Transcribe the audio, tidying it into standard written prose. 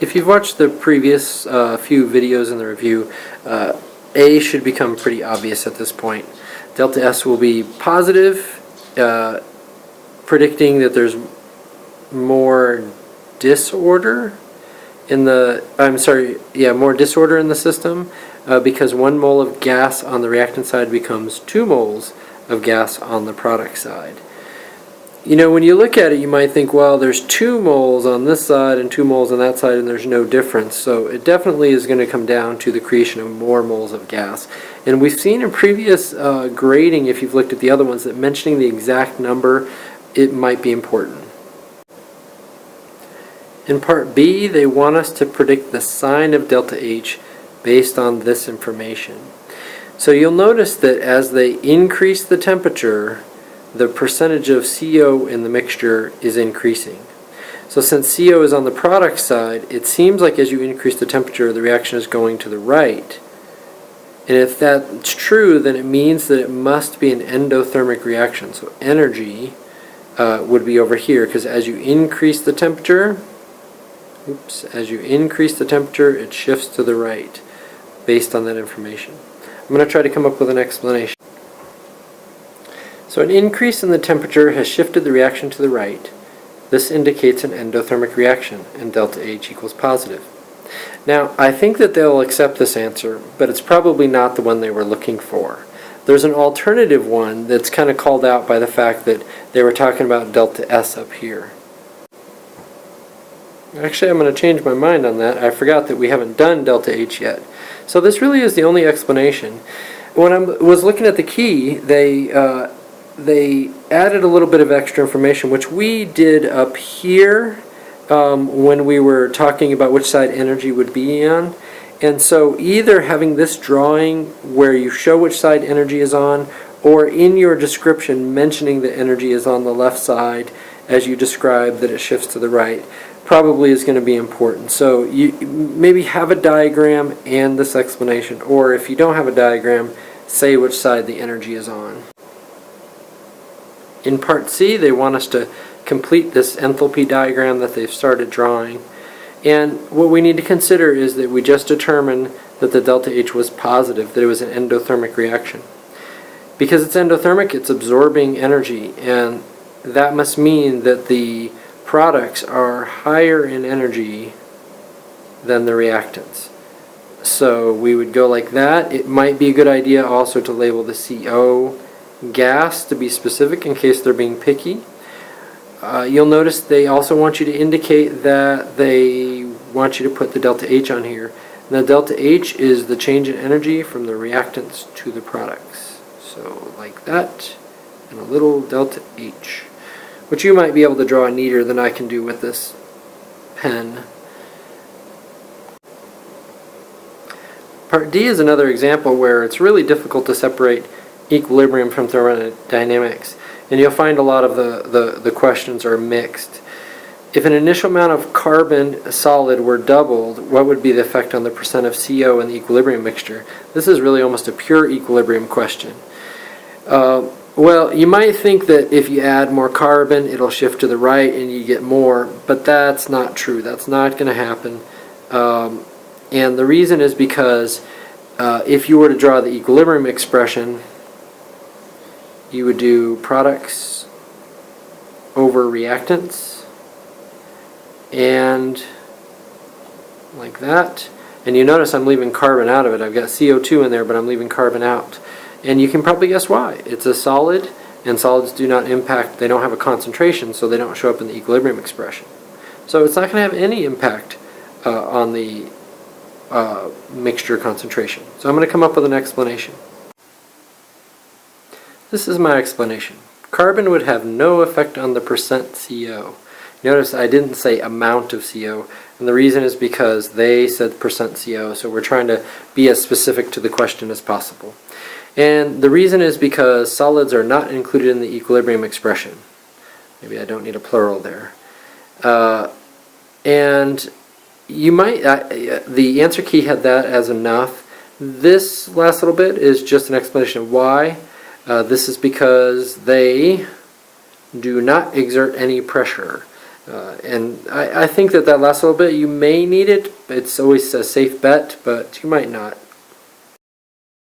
If you've watched the previous few videos in the review, A should become pretty obvious at this point. Delta S will be positive, predicting that there's more disorder in the, more disorder in the system, because 1 mole of gas on the reactant side becomes 2 moles of gas on the product side. You know, when you look at it, you might think, well, there's 2 moles on this side and 2 moles on that side, and there's no difference. So it definitely is going to come down to the creation of more moles of gas. And we've seen in previous grading, if you've looked at the other ones, that mentioning the exact number, it might be important. In part B, they want us to predict the sign of delta H based on this information. So you'll notice that as they increase the temperature, the percentage of CO in the mixture is increasing. So since CO is on the product side, it seems like as you increase the temperature, the reaction is going to the right. And if that's true, then it means that it must be an endothermic reaction. So energy would be over here, because as you increase the temperature, it shifts to the right based on that information. I'm going to try to come up with an explanation. So an increase in the temperature has shifted the reaction to the right. This indicates an endothermic reaction, and delta H equals positive. Now, I think that they'll accept this answer, but it's probably not the one they were looking for. There's an alternative one that's kind of called out by the fact that they were talking about delta S up here. Actually, I'm going to change my mind on that. I forgot that we haven't done delta H yet. So this really is the only explanation. When I was looking at the key, they added a little bit of extra information, which we did up here when we were talking about which side energy would be on. And so either having this drawing where you show which side energy is on, or in your description mentioning that energy is on the left side as you describe that it shifts to the right, probably is going to be important. So you maybe have a diagram and this explanation, or if you don't have a diagram, say which side the energy is on. In part C, they want us to complete this enthalpy diagram that they've started drawing. And what we need to consider is that we just determined that the delta H was positive, that it was an endothermic reaction. Because it's endothermic, it's absorbing energy, and that must mean that the products are higher in energy than the reactants. So we would go like that. It might be a good idea also to label the CO gas to be specific in case they're being picky. You'll notice they also want you to indicate that they want you to put the delta H on here. And the delta H is the change in energy from the reactants to the products. So like that, and a little delta H, which you might be able to draw neater than I can do with this pen. Part D is another example where it's really difficult to separate equilibrium from thermodynamics, and you'll find a lot of the questions are mixed. If an initial amount of carbon solid were doubled, what would be the effect on the percent of CO in the equilibrium mixture? This is really almost a pure equilibrium question. Well, you might think that if you add more carbon, it'll shift to the right and you get more, but that's not true. That's not going to happen. And the reason is because if you were to draw the equilibrium expression, you would do products over reactants, and like that. And you notice I'm leaving carbon out of it. I've got CO2 in there, but I'm leaving carbon out. And you can probably guess why. It's a solid, and solids do not impact, they don't have a concentration, so they don't show up in the equilibrium expression. So it's not going to have any impact on the mixture concentration. So I'm going to come up with an explanation. This is my explanation. Carbon would have no effect on the percent CO. Notice I didn't say amount of CO, and the reason is because they said percent CO, so we're trying to be as specific to the question as possible. And the reason is because solids are not included in the equilibrium expression. Maybe I don't need a plural there. And you might, the answer key had that as enough. This last little bit is just an explanation of why. This is because they do not exert any pressure. And I think that lasts a little bit. You may need it. It's always a safe bet, but you might not.